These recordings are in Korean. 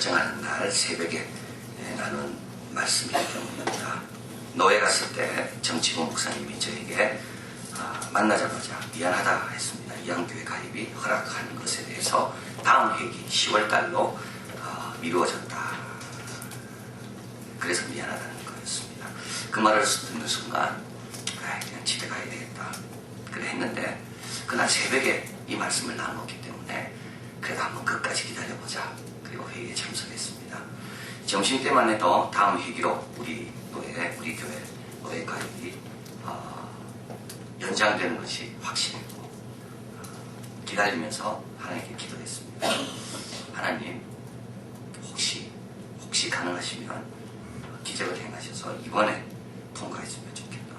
결정하는 날 새벽에 나눈 말씀이기 때문입니다. 노예 갔을 때 정치부 목사님이 저에게 만나자마자 미안하다 했습니다. 이한교회 가입이 허락하는 것에 대해서 다음 회기 10월달로 미루어졌다. 그래서 미안하다는 거였습니다. 그 말을 듣는 순간 그냥 집에 가야 되겠다. 그래 했는데 그날 새벽에 이 말씀을 나눴기 때문에 그래도 한번 끝까지 기다려보자. 그리고 회의에 참석했습니다. 점심때만 해도 다음 회기로 우리 교회 노예 가입이 연장되는 것이 확실했고 기다리면서 하나님께 기도했습니다. 하나님 혹시 가능하시면 기적을 행하셔서 이번에 통과했으면 좋겠다.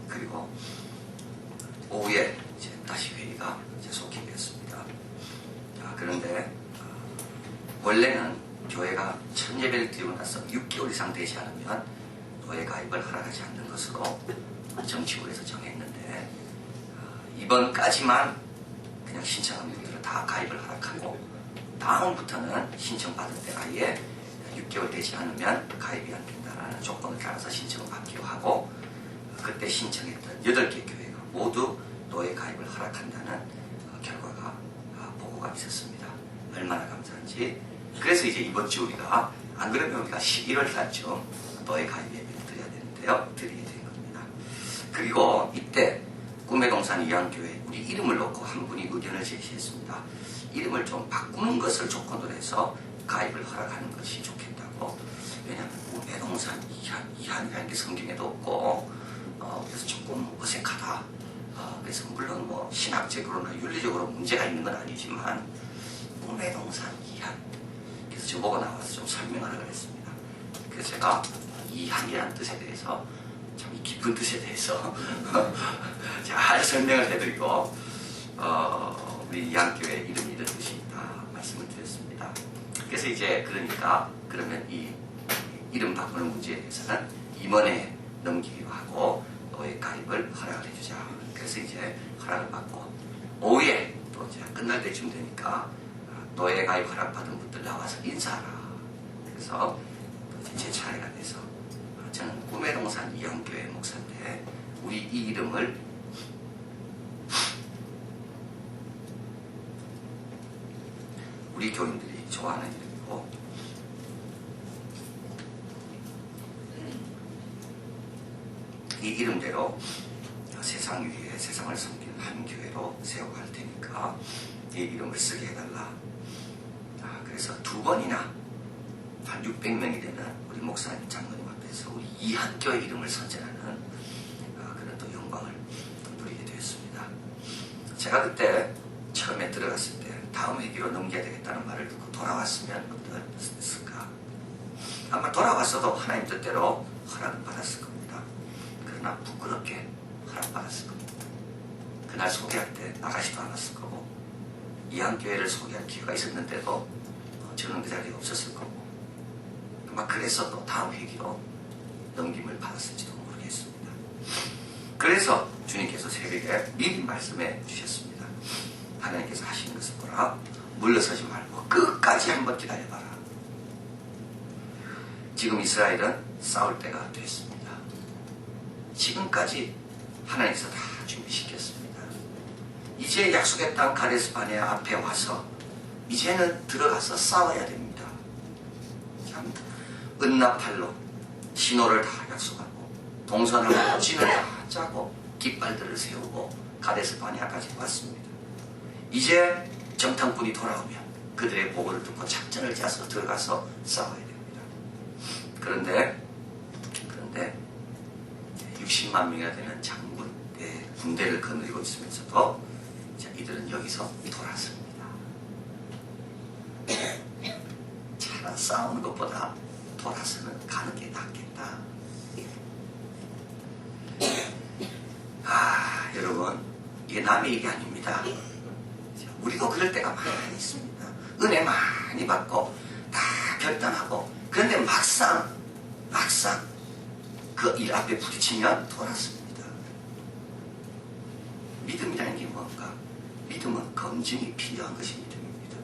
그리고 오후에 이제 다시 회의가 속히되었습니다. 그런데 원래는 교회가 첫 예배를 드리고 나서 6개월 이상 되지 않으면 노예 가입을 허락하지 않는 것으로 정치부에서 정했는데 이번까지만 그냥 신청하는 분들은 다 가입을 허락하고 다음부터는 신청받을 때 아예 6개월 되지 않으면 가입이 안 된다는 조건을 따라서 신청을 받기로 하고 그때 신청했던 8개 교회가 모두 노예 가입을 허락한다는 결과가 보고가 있었습니다. 얼마나 감사한지. 그래서 이제 이번 주 우리가 안 그러면 우리가 11월 달쯤 노예 가입 예배를 드려야 되는데요. 드리게 된 겁니다. 그리고 이때 꿈의 동산 이한교회 우리 이름을 놓고 한 분이 의견을 제시했습니다. 이름을 좀 바꾸는 것을 조건으로 해서 가입을 허락하는 것이 좋겠다고. 왜냐하면 꿈의 동산 이한이라는 게 성경에도 없고 그래서 조금 어색하다. 그래서 물론 뭐 신학적으로나 윤리적으로 문제가 있는 건 아니지만 꿈의 동산 이한. 그래서 저보고 나와서 좀 설명하라고 했습니다. 그래서 제가 이한이라는 뜻에 대해서 참 깊은 뜻에 대해서 잘 설명을 해드리고 우리 이한교회 이름이 이런 뜻이 있다 말씀을 드렸습니다. 그래서 이제 그러면 이 이름 바꾸는 문제에 대해서는 임원에 넘기기로 하고 노예 가입을 허락을 해주자. 그래서 이제 허락을 받고 오후에 또 이제 끝날 때쯤 되니까 노예 가입 허락받은 분들 나와서 인사하라. 그래서 제 차례가 돼서 저는 꿈의 동산 이한교회 목사인데 우리 이 이름을 우리 교인들이 좋아하는 이름이고 이 이름대로 세상 위에 세상을 섬기는 한 교회로 세워갈 테니까 이 이름을 쓰게 해달라. 그래서 2번이나 한 600명이 되는 우리 목사님 장로님 앞에서 우리 이한교회 이름을 선전하는 그런 또 영광을 누리게 되었습니다. 제가 그때 처음에 들어갔을 때 다음 회기로 넘겨야 되겠다는 말을 듣고 돌아왔으면 어땠을까? 아마 돌아왔어도 하나님 뜻대로 허락을 받았을 겁니다. 그러나 부끄럽게 허락받았을 겁니다. 그날 소개할 때 나가지도 않았을 거고 이한교회를 소개할 기회가 있었는데도 저는 그 자리에 없었을 거고 막 그래서 또 다음 회기로 넘김을 받았을지도 모르겠습니다. 그래서 주님께서 새벽에 미리 말씀해 주셨습니다. 하나님께서 하시는 것을 보라. 물러서지 말고 끝까지 한번 기다려봐라. 지금 이스라엘은 싸울 때가 됐습니다. 지금까지 하나님께서 다 준비시켰습니다. 이제 약속의 땅 가데스 바네아 앞에 와서 이제는 들어가서 싸워야 됩니다. 참 은나팔로 신호를 다 약속하고 동선하고 진을 다 짜고 깃발들을 세우고 가데스 바네아까지 왔습니다. 이제 정탐꾼이 돌아오면 그들의 보고를 듣고 작전을 짜서 들어가서 싸워야 됩니다. 그런데 60만 명이나 되는 장군의 군대를 거느리고 있으면서도 이들은 여기서 돌았습니다. 차라리 싸우는 것보다 돌아서는 가는 게 낫겠다. 여러분 이게 남의 얘기 아닙니다. 우리도 그럴 때가 많이 있습니다. 은혜 많이 받고 다 결단하고 그런데 막상 그 일 앞에 부딪히면 돌았습니다. 믿음이라는 게 뭔가? 믿음은 검증이 필요한 것이 믿음입니다.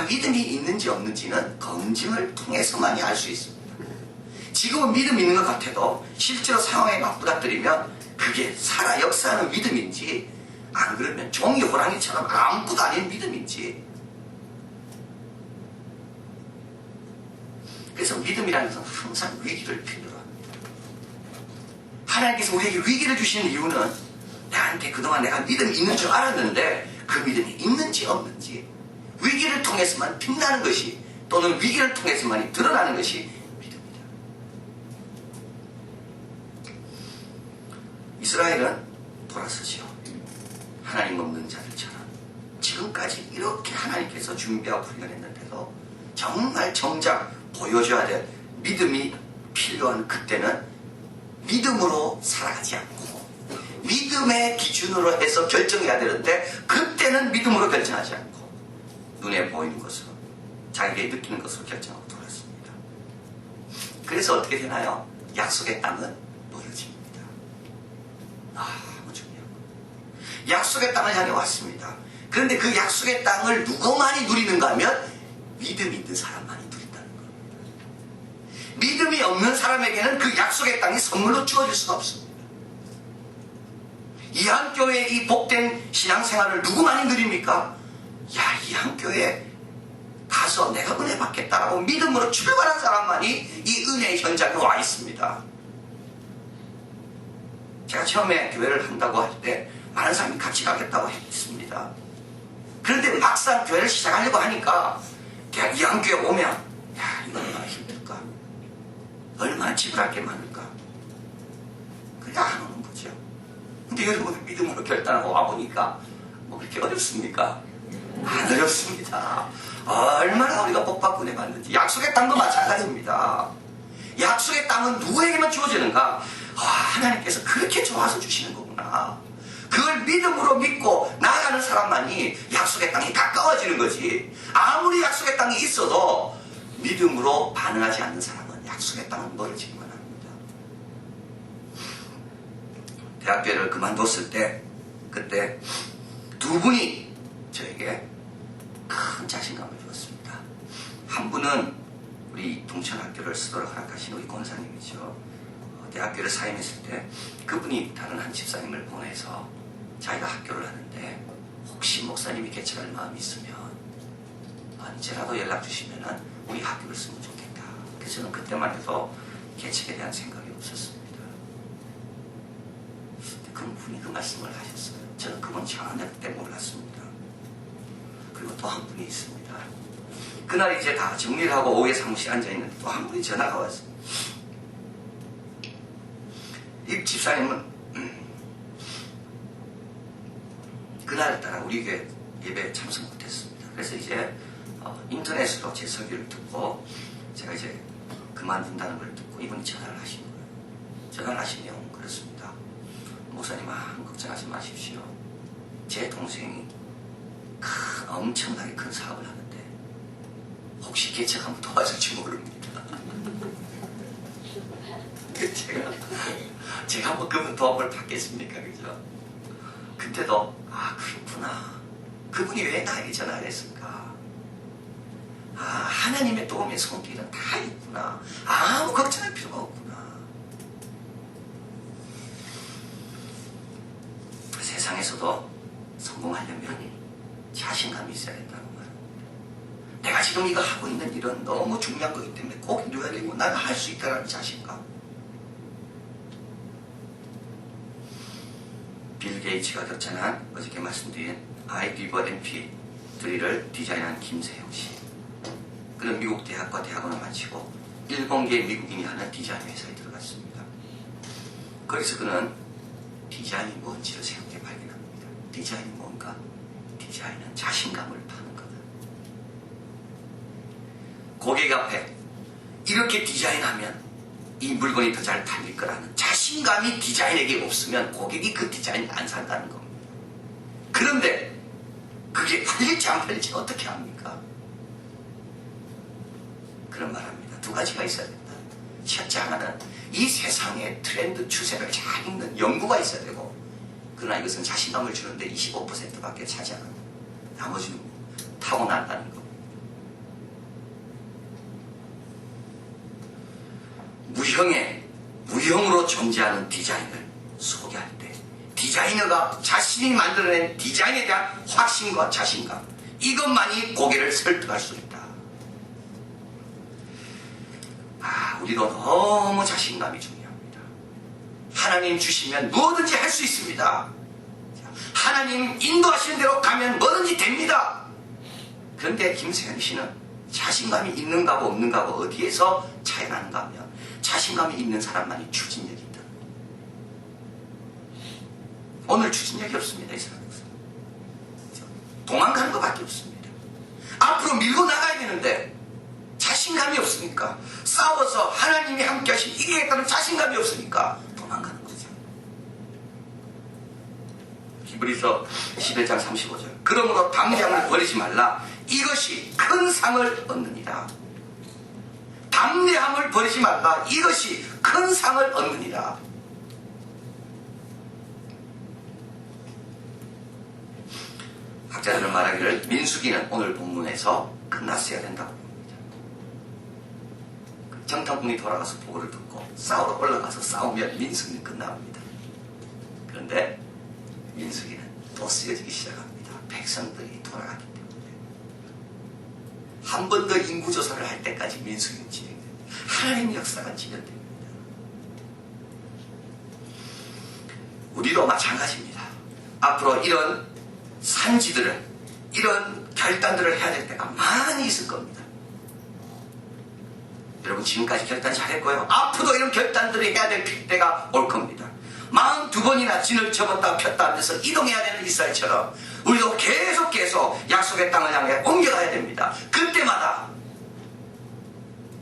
내가 믿음이 있는지 없는지는 검증을 통해서만이 알 수 있습니다. 지금은 믿음이 있는 것 같아도 실제로 상황에 맞부닥뜨리면 그게 살아 역사하는 믿음인지 안 그러면 종이 호랑이처럼 아무것도 아닌 믿음인지. 그래서 믿음이라는 것은 항상 위기를 필요로 합니다. 하나님께서 우리에게 위기를 주시는 이유는 나한테 그동안 내가 믿음이 있는 줄 알았는데 그 믿음이 있는지 없는지, 위기를 통해서만 빛나는 것이 또는 위기를 통해서만이 드러나는 것이 믿음이다. 이스라엘은 돌아서죠. 하나님 없는 자들처럼 지금까지 이렇게 하나님께서 준비하고 훈련했는데도 정말 정작 보여줘야 될 믿음이 필요한 그때는 믿음으로 살아가지 않고 믿음의 기준으로 해서 결정해야 되는데 그때는 믿음으로 결정하지 않고 눈에 보이는 것으로 자기가 느끼는 것으로 결정하고 돌았습니다. 그래서 어떻게 되나요? 약속의 땅은 멀어집니다. 너무 중요한 거예요. 약속의 땅을 향해 왔습니다. 그런데 그 약속의 땅을 누구만이 누리는가 하면 믿음이 있는 사람만이 누린다는 겁니다. 믿음이 없는 사람에게는 그 약속의 땅이 선물로 주어질 수가 없습니다. 이한교회의 이 복된 신앙생활을 누구만이 누립니까? 야, 이한교회 가서 내가 은혜 받겠다라고 믿음으로 출발한 사람만이 이 은혜의 현장에 와 있습니다. 제가 처음에 교회를 한다고 할 때 많은 사람이 같이 가겠다고 했습니다. 그런데 막상 교회를 시작하려고 하니까 이한교회 오면 야, 이거 얼마나 힘들까? 얼마나 지불할 게 많을까? 그게 안 오는 거죠. 근데 여러분 믿음으로 결단하고 와보니까 뭐 그렇게 어렵습니까? 안 어렵습니다. 얼마나 우리가 복받고 은혜 받는지. 약속의 땅도 마찬가지입니다. 약속의 땅은 누구에게만 주어지는가? 하나님께서 그렇게 좋아서 주시는 거구나. 그걸 믿음으로 믿고 나아가는 사람만이 약속의 땅이 가까워지는 거지. 아무리 약속의 땅이 있어도 믿음으로 반응하지 않는 사람은 약속의 땅은 멀어지기만 합니다. 대학교를 그만뒀을 때 그때 두 분이 저에게 큰 자신감을 주었습니다. 한 분은 우리 동천학교를 쓰도록 허락하신 우리 권사님이죠. 대학교를 사임했을 때 그분이 다른 한 집사님을 보내서 자기가 학교를 하는데 혹시 목사님이 개척할 마음이 있으면 언제라도 연락 주시면 우리 학교를 쓰면 좋겠다. 그래서 저는 그때만 해도 개척에 대한 생각이 없었습니다. 그분이 그 말씀을 하셨어요. 저는 그분 전혀 그때 몰랐습니다. 그리고 또 한 분이 있습니다. 그날 이제 다 정리를 하고 오후에 사무실에 앉아있는데 또 한 분이 전화가 왔어요. 이 집사님은 그날따라 우리 교회 예배에 참석 못했습니다. 그래서 이제 인터넷으로 제 설교를 듣고 제가 이제 그만둔다는 걸 듣고 이분이 전화를 하신 거예요. 전화를 하신 내용은 그렇습니다. 목사님, 걱정하지 마십시오. 제 동생이 엄청나게 큰 사업을 하는데 혹시 개척하면 도와줄지 모릅니다. 제가 뭐 그분 도움을 받겠습니까? 그죠? 근데도 그렇구나. 그분이 왜 나에게 전화를 했을까? 하나님의 도움의 손길은 다 있구나. 아무 걱정할 필요가 없구나. 세상에서도 성공하려면 자신감이 있어야 된다는 말입니다. 내가 지금 이거 하고 있는 일은 너무 중요한 거기 때문에 꼭 이루어야 되고 나는 할 수 있다는 자신감. 빌 게이츠가 격찬한 어저께 말씀드린 I Live MP 3를 디자인한 김세형 씨. 그는 미국 대학과 대학원을 마치고 일본계 미국인이 하는 디자인 회사에 들어갔습니다. 거기서 그는 디자인이 뭔지를 새롭게 발견합니다. 디자인이 뭔가? 디자인은 자신감을 파는 거다. 고객 앞에 이렇게 디자인하면 이 물건이 더 잘 팔릴 거라는 자신감이 디자인에게 없으면 고객이 그 디자인을 안 산다는 겁니다. 그런데 그게 팔릴지 안 팔릴지 어떻게 합니까? 그런 말합니다. 두 가지가 있어야 된다. 첫째 하나는 이 세상의 트렌드 추세를 잘 읽는 연구가 있어야 되고, 그러나 이것은 자신감을 주는데 25%밖에 차지 않는다. 나머지는 타고난다는 겁니다. 무형으로 존재하는 디자인을 소개할 때 디자이너가 자신이 만들어낸 디자인에 대한 확신과 자신감, 이것만이 고객을 설득할 수 있다. 우리도 너무 자신감이 중요합니다. 하나님 주시면 뭐든지 할 수 있습니다. 하나님 인도하시는 대로 가면 뭐든지 됩니다. 그런데 김세현 씨는 자신감이 있는가 없는가 어디에서 차이가 나는가 하면 자신감이 있는 사람만이 추진력이 있다. 오늘 추진력이 없습니다. 이 사람은 도망가는 것밖에 없습니다. 앞으로 밀고 나가야 되는데 자신감이 없으니까, 싸워서 하나님이 함께 하시면 이기겠다는 자신감이 없으니까 도망가는 거죠. 히브리서 11장 35절. 그러므로 담대함을 버리지 말라. 이것이 큰 상을 얻느니라. 담대함을 버리지 말라. 이것이 큰 상을 얻느니라. 학자들은 말하기를 민수기는 오늘 본문에서 끝났어야 된다고 봅니다. 정탐꾼이 돌아가서 보고를 듣고 싸우러 올라가서 싸우면 민수기는 끝납니다. 그런데 민수기는 또 쓰여지기 시작합니다. 백성들이 돌아가기 때문에. 한 번 더 인구조사를 할 때까지 민수기는 진행됩니다. 하나님의 역사가 진행됩니다. 우리도 마찬가지입니다. 앞으로 이런 산지들을, 이런 결단들을 해야 될 때가 많이 있을 겁니다. 여러분 지금까지 결단 잘했고요. 앞으로도 이런 결단들을 해야 될 때가 올 겁니다. 42번이나 진을 접었다 폈다 하면서 이동해야 되는 이스라엘처럼 우리도 계속 약속의 땅을 향해 옮겨가야 됩니다. 그때마다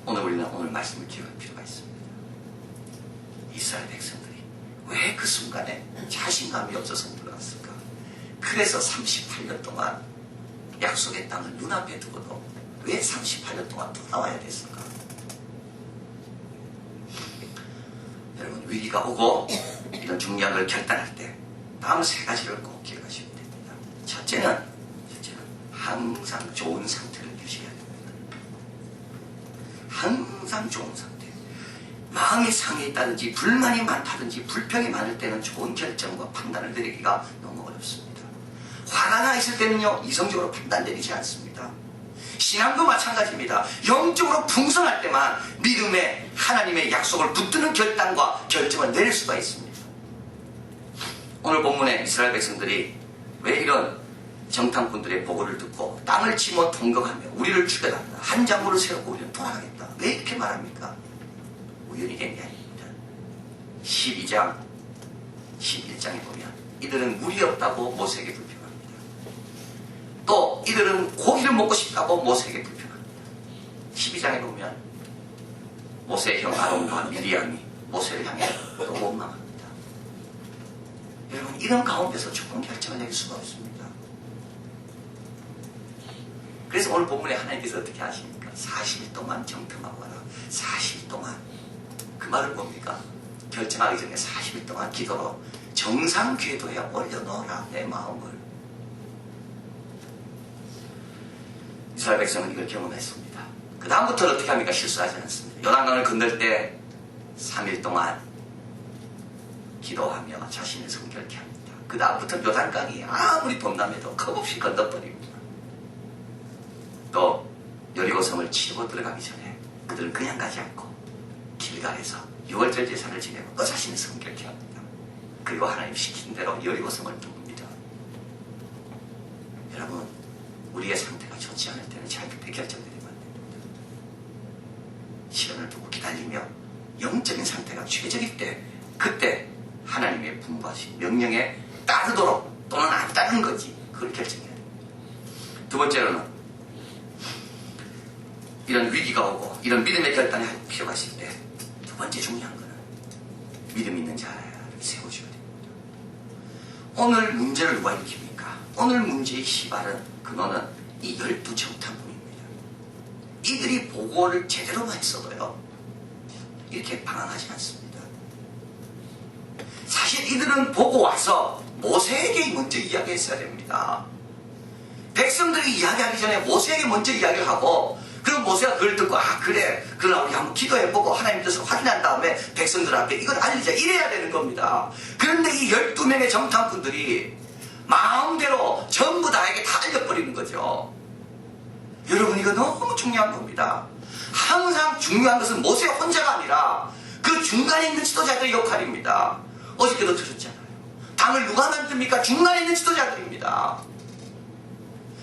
우리는 오늘 말씀을 기억할 필요가 있습니다. 이스라엘 백성들이 왜 그 순간에 자신감이 없어서 물러갔을까? 그래서 38년 동안 약속의 땅을 눈앞에 두고도 왜 38년 동안 돌아와야 됐을까? 여러분 위기가 오고 이런 중요한 걸 결단할 때 다음 세 가지를 꼭 기억하시면 됩니다. 첫째는 항상 좋은 상태를 유지해야 됩니다. 항상 좋은 상태. 마음이 상해 있다든지 불만이 많다든지 불평이 많을 때는 좋은 결정과 판단을 내리기가 너무 어렵습니다. 화가 나 있을 때는요, 이성적으로 판단 내리지 않습니다. 신앙도 마찬가지입니다. 영적으로 풍성할 때만 믿음에 하나님의 약속을 붙드는 결단과 결정을 내릴 수가 있습니다. 오늘 본문에 이스라엘 백성들이 왜 이런 정탐꾼들의 보고를 듣고 땅을 치며 통곡하며 우리를 죽여달라, 한 장부를 세우고 우리는 돌아가겠다, 왜 이렇게 말합니까? 우연히 된 게 아닙니다. 12장 11장에 보면 이들은 물이 없다고 모세에게 불평합니다. 또 이들은 고기를 먹고 싶다고 모세에게 불평합니다. 12장에 보면 모세의 형 아론과 미리암이 모세를 향해 또 원망합니다. 여러분 이런 가운데서 좋은 결정을 내릴 수가 없습니다. 그래서 오늘 본문에 하나님께서 어떻게 하십니까? 40일 동안 정탐하고 가라. 40일 동안. 그 말은 뭡니까? 결정하기 전에 40일 동안 기도로 정상 궤도에 올려놓으라 내 마음을. 이스라엘 백성은 이걸 경험했습니다. 그 다음부터는 어떻게 합니까? 실수하지 않습니다. 요단강을 건널 때 3일 동안 기도하며 자신을 성결케 합니다. 그 다음부터 요단강이 아무리 범람해도 겁없이 건너버립니다. 또 여리고성을 치고 들어가기 전에 그들은 그냥 가지 않고 길갈에서 6월절 제사를 지내고 또 자신을 성결케 합니다. 그리고 하나님 시킨 대로 여리고성을 뚫습니다. 여러분 우리의 상태가 좋지 않을 때는 잘못된 결정들이 만듭니다. 시련을 두고 기다리며 영적인 상태가 최적일 때 그때 하나님의 분부하신 명령에 따르도록 또는 안 따르는 거지 그걸 결정해야 됩니다. 두 번째로는 이런 위기가 오고 이런 믿음의 결단이 할 필요가 있을 때 두 번째 중요한 거는 믿음 있는 자를 세워줘야 됩니다. 오늘 문제를 누가 일으킵니까? 오늘 문제의 시발은 근원은 이 12 정탐꾼입니다. 이들이 보고를 제대로만 했어도요 이렇게 방황하지 않습니다. 사실 이들은 보고 와서 모세에게 먼저 이야기했어야 됩니다. 백성들이 이야기하기 전에 모세에게 먼저 이야기를 하고 그리고 그러면 모세가 그걸 듣고 그래 그러나 우리 한번 기도해보고 하나님 뜻을 확인한 다음에 백성들 앞에 이걸 알리자 이래야 되는 겁니다. 그런데 이 12명의 정탐꾼들이 마음대로 전부 다에게 다 알려버리는 거죠. 여러분 이거 너무 중요한 겁니다. 항상 중요한 것은 모세 혼자가 아니라 그 중간에 있는 지도자들의 역할입니다. 어저께도 들었잖아요. 당을 누가 만듭니까? 중간에 있는 지도자들입니다.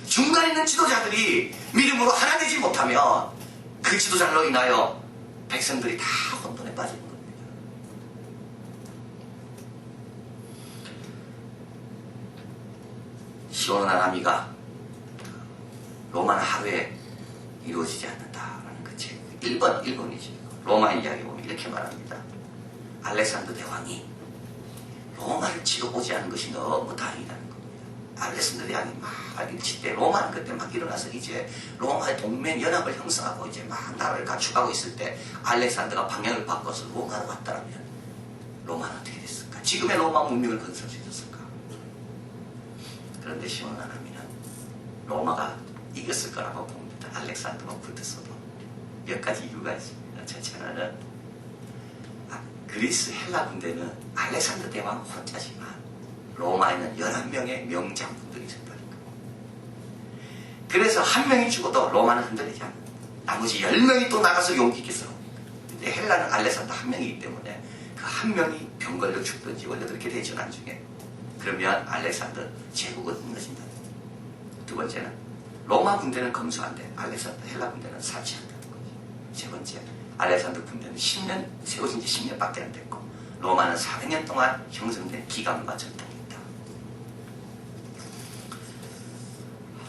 중간에 있는 지도자들이 믿음으로 하나 되지 못하면 그 지도자로 인하여 백성들이 다 혼돈에 빠지는 겁니다. 시온한 아미가 로마는 하루에 이루어지지 않는다라는 그 책 1번이죠. 로마 이야기 보면 이렇게 말합니다. 알렉산더 대왕이 로마를 치러 오지 않은 것이 너무 다행이라는 겁니다. 알렉산더 대왕이 막 일칠 때 로마는 그때 막 일어나서 이제 로마의 동맹 연합을 형성하고 이제 막 나라를 갖추고 있을 때 알렉산더가 방향을 바꿔서 로마로 왔다면 로마는 어떻게 됐을까? 지금의 로마 문명을 건설시켰을까? 그런데 시온한 아미는 로마가 이겼을 거라고 봅니다. 알렉산더가 붙었어도 몇 가지 이유가 있습니다. 첫째 하나는 그리스 헬라 군대는 알렉산더 대왕 혼자지만 로마에는 11명의 명장군들이 있었다는 거예요. 그래서 한 명이 죽어도 로마는 흔들리지 않는다. 나머지 10명이 또 나가서 용기 있게 싸웁니다. 근데 헬라는 알렉산더 한 명이기 때문에 그 한 명이 병 걸려 죽든지 원래 그렇게 되죠 나중에. 그러면 알렉산더 제국은 무너진다. 두 번째는 로마 군대는 검소한데 알렉산더 헬라 군대는 사치한다는 거죠. 세 번째, 알렉산더 군대는 세워진 지 10년밖에 안 됐고 로마는 400년 동안 형성된 기강과 전통이 있다.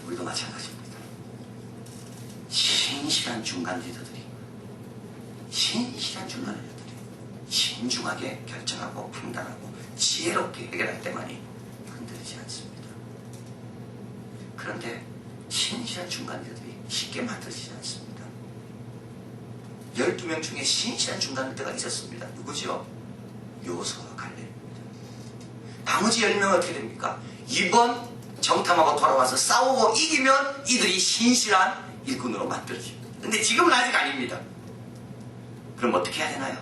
우리도 마찬가지입니다. 신실한 중간 리더들이 신중하게 결정하고 판단하고 지혜롭게 해결할 때만이 흔들리지 않습니다. 그런데 신실한 중간 리더들이 쉽게 만들어지지 않습니다. 12명 중에 신실한 중간 리더가 있었습니다. 누구죠? 요수아와 갈렙입니다. 나머지 10명은 어떻게 됩니까? 이번 정탐하고 돌아와서 싸우고 이기면 이들이 신실한 일꾼으로 만들어집니다. 근데 지금은 아직 아닙니다. 그럼 어떻게 해야 되나요?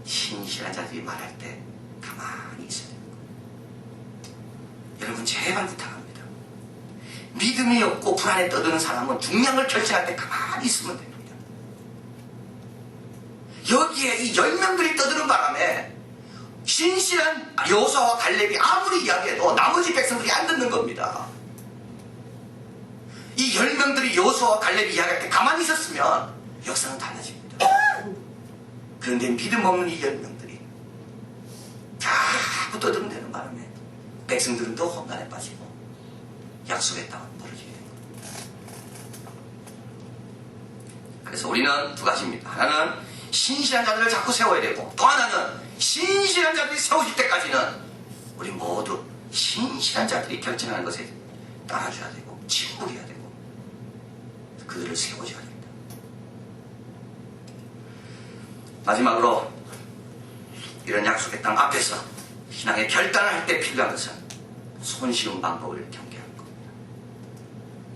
신실한 자들이 말할 때 가만히 있어야 되는 거예요. 여러분 제발 부탁합니다. 믿음이 없고 불안에 떠드는 사람은 중요한 걸 결정할 때 가만히 있으면 됩니다. 여기에 이 10명들이 떠드는 바람에 신실한 여호수아와 갈렙이 아무리 이야기해도 나머지 백성들이 안 듣는 겁니다. 이 10명들이 여호수아와 갈렙이 이야기할 때 가만히 있었으면 역사는 달라집니다. 그런데 믿음 없는 이 10명들이 자꾸 떠들어대는 바람에 백성들은 더 혼란에 빠지고 약속의 땅은 무너지게 된 겁니다. 그래서 우리는 두 가지입니다. 하나는 신실한 자들을 자꾸 세워야 되고 또 하나는 신실한 자들이 세워질 때까지는 우리 모두 신실한 자들이 결정하는 것에 따라줘야 되고 침묵해야 되고 그들을 세워줘야 됩니다. 마지막으로 이런 약속의 땅 앞에서 신앙의 결단을 할 때 필요한 것은 손쉬운 방법을 경계하는 겁니다.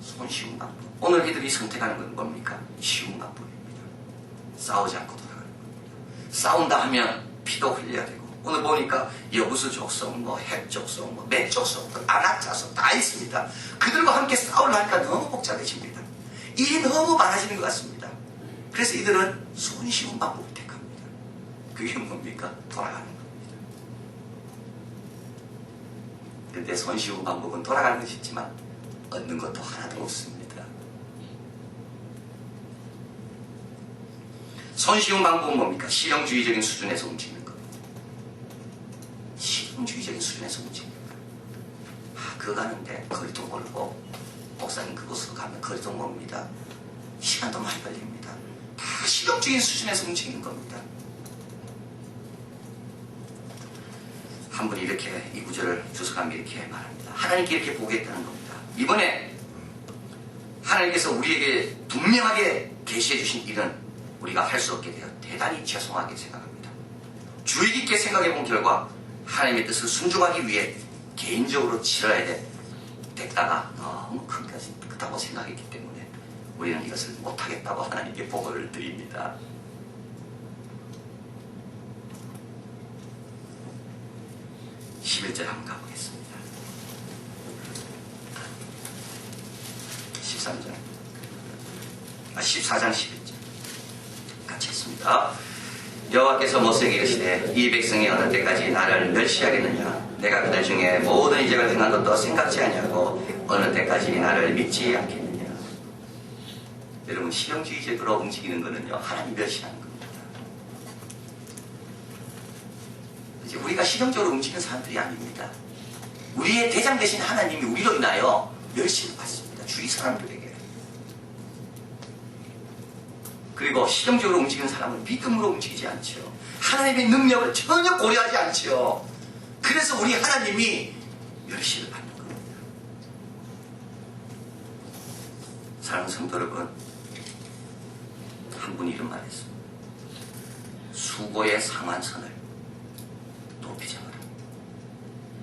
손쉬운 방법. 오늘 이들이 선택하는 건 뭡니까? 쉬운 방법입니다. 싸우지 않고 돌아가는 겁니다. 싸운다 하면 피도 흘려야 되고 오늘 보니까 여부수 족속, 핵 족속, 매 족속, 안악 자속 다 있습니다. 그들과 함께 싸우려니까 너무 복잡해집니다. 일이 너무 많아지는 것 같습니다. 그래서 이들은 손쉬운 방법을 택합니다. 그게 뭡니까? 돌아가는 겁니다. 그런데 손쉬운 방법은 돌아가는 것이 있지만 얻는 것도 하나도 없습니다. 손쉬운 방법은 뭡니까? 실용주의적인 수준에서 움직이는 겁니다. 실용주의적인 수준에서 움직이는 겁니다. 그거 가는데 거리도 멀고 목사님 그곳으로 가면 거리도 멉니다. 시간도 많이 걸립니다. 다 실용주의적인 수준에서 움직이는 겁니다. 한 분이 이렇게 이 구절을 주석하며 이렇게 말합니다. 하나님께 이렇게 보겠다는 겁니다. 이번에 하나님께서 우리에게 분명하게 계시해 주신 일은 우리가 할 수 없게 되어 대단히 죄송하게 생각합니다. 주의 깊게 생각해 본 결과 하나님의 뜻을 순종하기 위해 개인적으로 치러야 될 대가가 너무 크다고 생각했기 때문에 우리는 이것을 못하겠다고 하나님께 보고를 드립니다. 11절 한번 가보겠습니다. 14장 11절 같이 했습니다. 여호와께서 모세에게 이르시되 이 백성이 어느 때까지 나를 멸시하겠느냐? 내가 그들 중에 모든 이적을 행한 것도 생각지 아니하고 어느 때까지 나를 믿지 않겠느냐? 여러분, 실용주의적으로 움직이는 것은요, 하나님 멸시하는 겁니다. 이제 우리가 실용적으로 움직이는 사람들이 아닙니다. 우리의 대장 되신 하나님이 우리로 인하여 멸시를 받습니다. 주위 사람들에게. 그리고 실용적으로 움직이는 사람은 믿음으로 움직이지 않죠. 하나님의 능력을 전혀 고려하지 않죠. 그래서 우리 하나님이 멸시를 받는 겁니다. 사랑하는 성도 여러분, 한 분이 이런 말을 했습니다. 수고의 상한선을 높이 잡아라.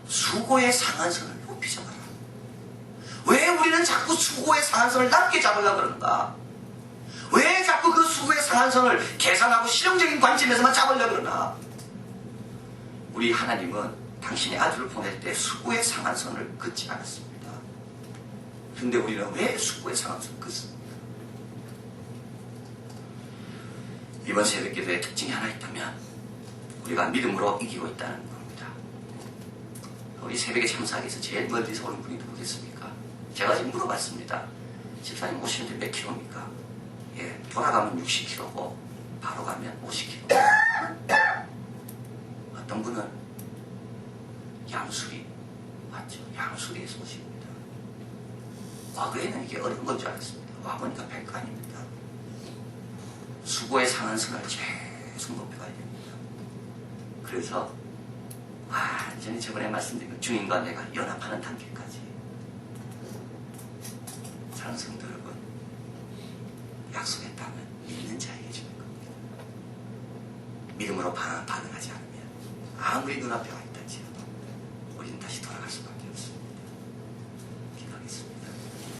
수고의 상한선을 높이 잡아라. 왜 우리는 자꾸 수고의 상한선을 낮게 잡으려고 그러는가? 왜 자꾸 그 수고의 상한선을 계산하고 실용적인 관점에서만 잡으려고 그러나? 우리 하나님은 당신의 아들을 보낼 때 수고의 상한선을 긋지 않았습니다. 그런데 우리는 왜 수고의 상한선을 긋습니까? 이번 새벽기도의 특징이 하나 있다면 우리가 믿음으로 이기고 있다는 겁니다. 우리 새벽에 참석하기 위해서 제일 멀리서 오는 분이 누구겠습니까? 제가 지금 물어봤습니다. 집사님 오시는데 몇 킬로입니까? 예, 돌아가면 60km고 바로 가면 50km. 어떤 분은 양수리 맞죠? 양수리에서 오십니다. 과거에는 이게 어려운 건 줄 알았습니다. 와보니까 별거 아닙니다. 수고의 상한선을 계속 높여가야 됩니다. 그래서 완전히 저번에 말씀드린 주님과 내가 연합하는 단계까지. 사랑하는 성도 여러분, 약속했다면 믿는 자에게 주는 겁니다. 믿음으로 반응하지 않으면 아무리 눈앞에 와 있다 할지라도 우리는 다시 돌아갈 수밖에